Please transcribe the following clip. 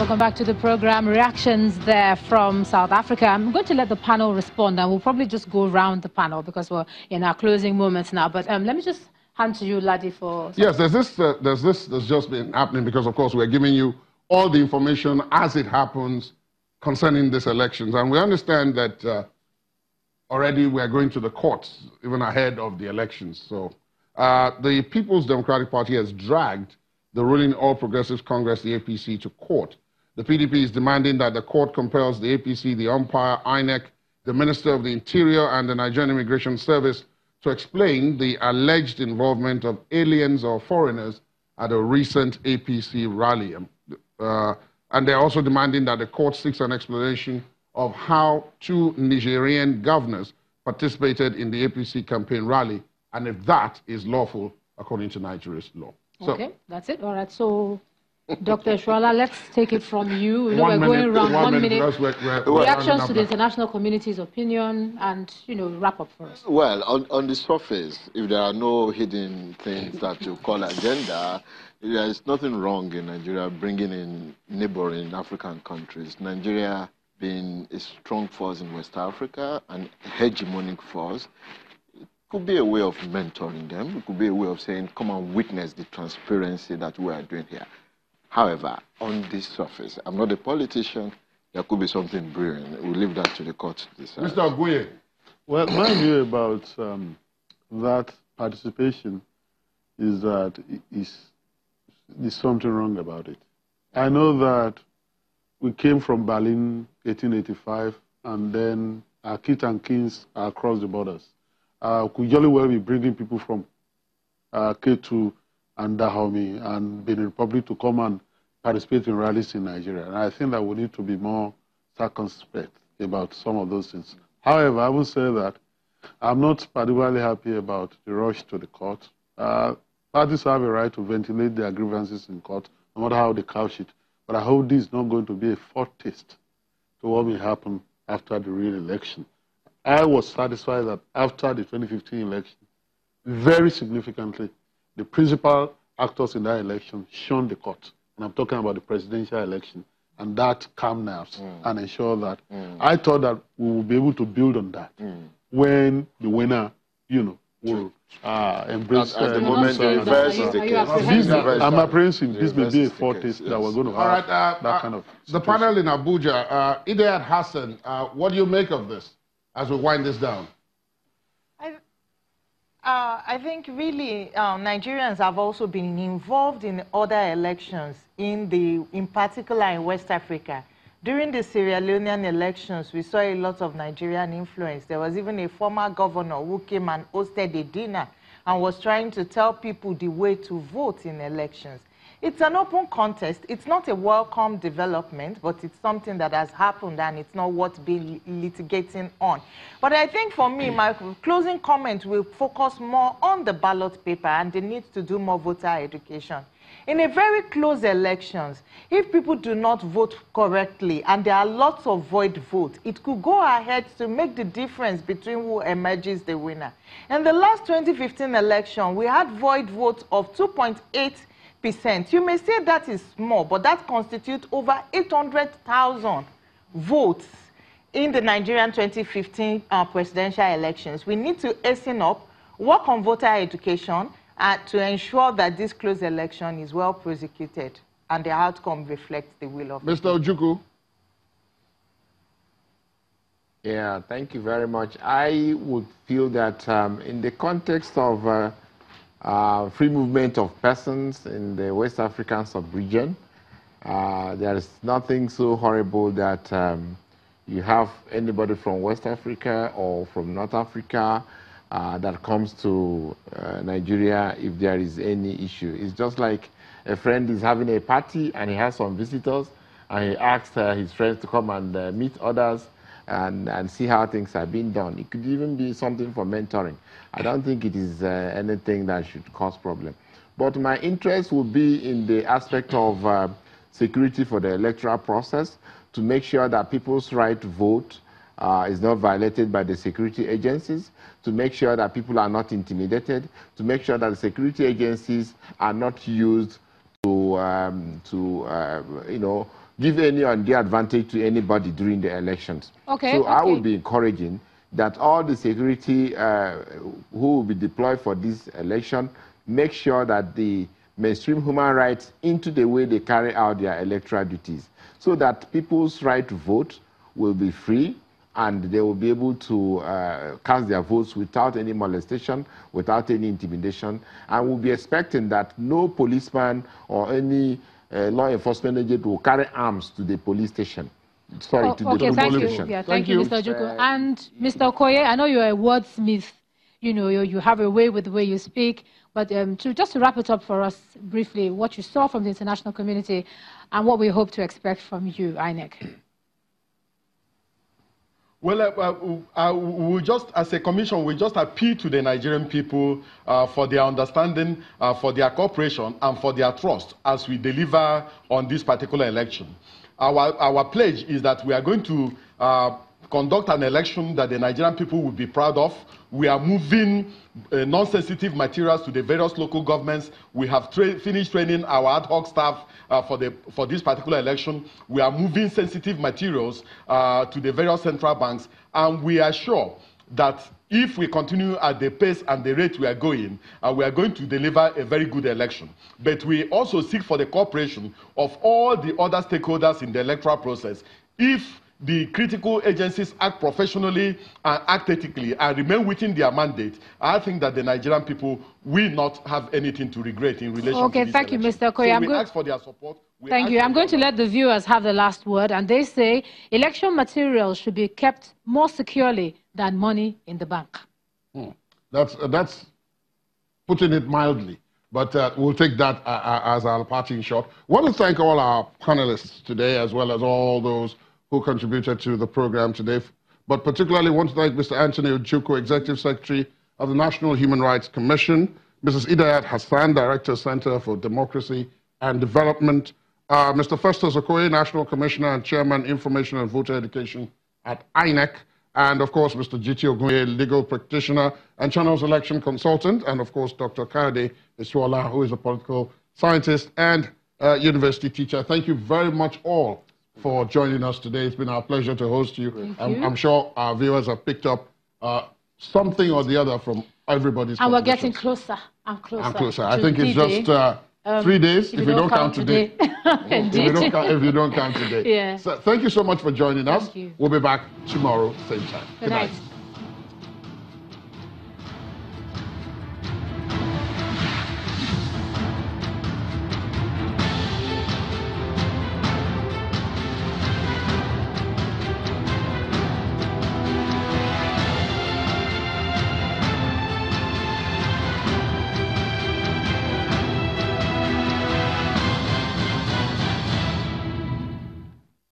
Welcome back to the program. Reactions there from South Africa. I'm going to let the panel respond, and we'll probably just go around the panel because we're in our closing moments now. But let me just hand to you, Ladi, for... Yes, there's just been happening because, of course, we're giving you all the information as it happens concerning these elections. And we understand that already we're going to the courts, even ahead of the elections. So the People's Democratic Party has dragged the ruling All Progressives Congress, the APC, to court. The PDP is demanding that the court compels the APC, the Umpire, INEC, the Minister of the Interior, and the Nigerian Immigration Service to explain the alleged involvement of aliens or foreigners at a recent APC rally. And they're also demanding that the court seeks an explanation of how 2 Nigerian governors participated in the APC campaign rally, and if that is lawful according to Nigeria's law. Okay, that's it. All right, so Dr. Shuala, let's take it from you. You know, we're going around 1 minute. Reactions to the international community's opinion, and, you know, wrap up for us. Well, on the surface, if there are no hidden things that you call agenda, there is nothing wrong in Nigeria bringing in neighboring African countries. Nigeria being a strong force in West Africa, an hegemonic force, could be a way of mentoring them. It could be a way of saying, come and witness the transparency that we are doing here. However, on this surface, I'm not a politician. There could be something brewing. We'll leave that to the court to decide. Mr. Oguye. Well, my view about that participation is that there's something wrong about it. I know that we came from Berlin 1885, and then our kith and kins are across the borders. Could jolly well be bringing people from K2 and Dahomey and Benin Republic to come and participate in rallies in Nigeria. And I think that we need to be more circumspect about some of those things. However, I will say that I'm not particularly happy about the rush to the court. Parties have a right to ventilate their grievances in court, no matter how they couch it. But I hope this is not going to be a foretaste to what will happen after the real election. I was satisfied that after the 2015 election, very significantly, the principal actors in that election shunned the court. And I'm talking about the presidential election. And that calmed nerves and ensured that I thought that we will be able to build on that when the winner, you know, will embrace at the moment the reverse is the case. I'm apprehensive this may be a foretaste that we're going to have that kind of situation. The panel in Abuja, Idayat Hassan, what do you make of this as we wind this down? I think really Nigerians have also been involved in other elections, in particular in West Africa. During the Sierra Leonean elections, we saw a lot of Nigerian influence. There was even a former governor who came and hosted a dinner and was trying to tell people the way to vote in elections. It's an open contest. It's not a welcome development, but it's something that has happened and it's not worth being litigating on. But I think for me, my closing comment will focus more on the ballot paper and the need to do more voter education. In a very close elections, if people do not vote correctly and there are lots of void votes, it could go ahead to make the difference between who emerges the winner. In the last 2015 election, we had void votes of 2.8%. You may say that is small, but that constitutes over 800,000 votes in the Nigerian 2015 presidential elections. We need to hasten up, work on voter education, to ensure that this close election is well prosecuted and the outcome reflects the will of Mr. Ojukwu. Yeah, thank you very much. I would feel that in the context of free movement of persons in the West African sub-region, there is nothing so horrible that you have anybody from West Africa or from North Africa that comes to Nigeria if there is any issue. It's just like a friend is having a party and he has some visitors and he asks his friends to come and meet others and see how things are being done. It could even be something for mentoring. I don't think it is anything that should cause problem. But my interest will be in the aspect of security for the electoral process, to make sure that people's right to vote is not violated by the security agencies, to make sure that people are not intimidated, to make sure that the security agencies are not used to give any undue advantage to anybody during the elections. Okay. So I would be encouraging that all the security who will be deployed for this election make sure that they mainstream human rights into the way they carry out their electoral duties, so that people's right to vote will be free and they will be able to cast their votes without any molestation, without any intimidation, and we'll be expecting that no policeman or any law enforcement agent will carry arms to the police station. Sorry, to the police station. Yeah, thank you, Mr. Ojukwu. And Mr. Okoye, I know you're a wordsmith. You know, you have a way with the way you speak. But just to wrap it up for us briefly, what you saw from the international community and what we hope to expect from you, INEC. Well, we just, as a commission, we just appeal to the Nigerian people for their understanding, for their cooperation, and for their trust as we deliver on this particular election. Our pledge is that we are going to conduct an election that the Nigerian people will be proud of. We are moving non-sensitive materials to the various local governments. We have finished training our ad hoc staff for this particular election. We are moving sensitive materials to the various central banks, and we are sure that if we continue at the pace and the rate we are going to deliver a very good election. But we also seek for the cooperation of all the other stakeholders in the electoral process. If the critical agencies act professionally and act ethically and remain within their mandate, I think that the Nigerian people will not have anything to regret in relation to this thank election. You, Mr. Okoye. So we ask for their support. Thank you. I'm going to let the viewers have the last word, and they say election materials should be kept more securely than money in the bank. That's putting it mildly, but we'll take that as our parting shot. I want to thank all our panelists today, as well as all those who contributed to the program today, but particularly want to thank Mr. Anthony Ojukwu, Executive Secretary of the National Human Rights Commission, Mrs. Idayat Hassan, Director, Center for Democracy and Development, Mr. Festus Okoye, National Commissioner and Chairman, Information and Voter Education at INEC, and of course, Mr. G.T. Ogunye, Legal Practitioner and Channels Election Consultant, and of course, Dr. Kayode Isuola, who is a political scientist and university teacher. Thank you very much all for joining us today. It's been our pleasure to host you. I'm sure our viewers have picked up something or the other from everybody's And we're getting closer and closer. And closer. I think it's just 3 days if you don't count today. If you don't count today. Yeah. So thank you so much for joining us. Thank you. We'll be back tomorrow, same time. Good night.